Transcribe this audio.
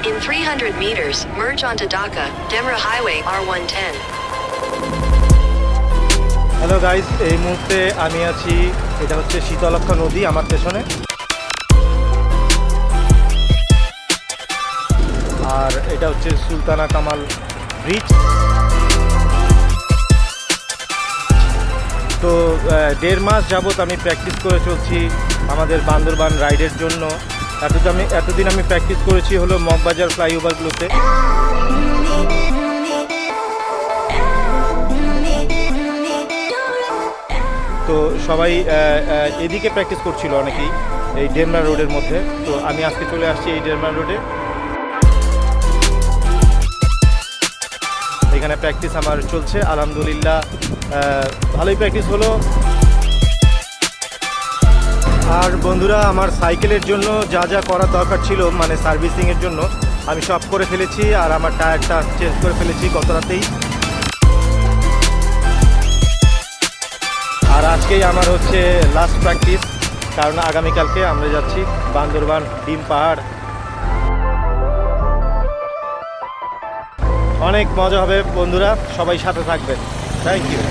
In 300 meters, merge onto Dhaka, Demra Highway R110. Hello guys, এই মুহূর্তে আমি আছি, এটা হচ্ছে শীতলক্ষা নদী আমার পেছনে, আর এটা হচ্ছে সুলতানা কামাল ব্রিজ। তো 1.5 মাস যাবত আমি প্র্যাকটিস করে চলছি আমাদের বান্দরবান রাইডের জন্য। এতদিন আমি প্র্যাকটিস করেছি হলো মগবাজার ফ্লাইওভারগুলোতে। তো সবাই এদিকে প্র্যাকটিস করছিল অনেকেই এই ডেমরা রোডের মধ্যে। তো আমি আজকে চলে আসছি এই ডেমরা রোডে। এখানে প্র্যাকটিস আমার চলছে, আলহামদুলিল্লাহ ভালোই প্র্যাকটিস হলো। আর বন্ধুরা, আমার সাইকেলের জন্য যা যা করার দরকার ছিল, মানে সার্ভিসিংয়ের জন্য, আমি সব করে ফেলেছি। আর আমার টায়ারটা চেঞ্জ করে ফেলেছি গত রাতেই। আর আজকেই আমার হচ্ছে লাস্ট প্র্যাকটিস, কারণ আগামীকালকে আমরা যাচ্ছি বান্দরবান ডিম পাহাড়। অনেক মজা হবে বন্ধুরা, সবাই সাথে থাকবেন। Thank you.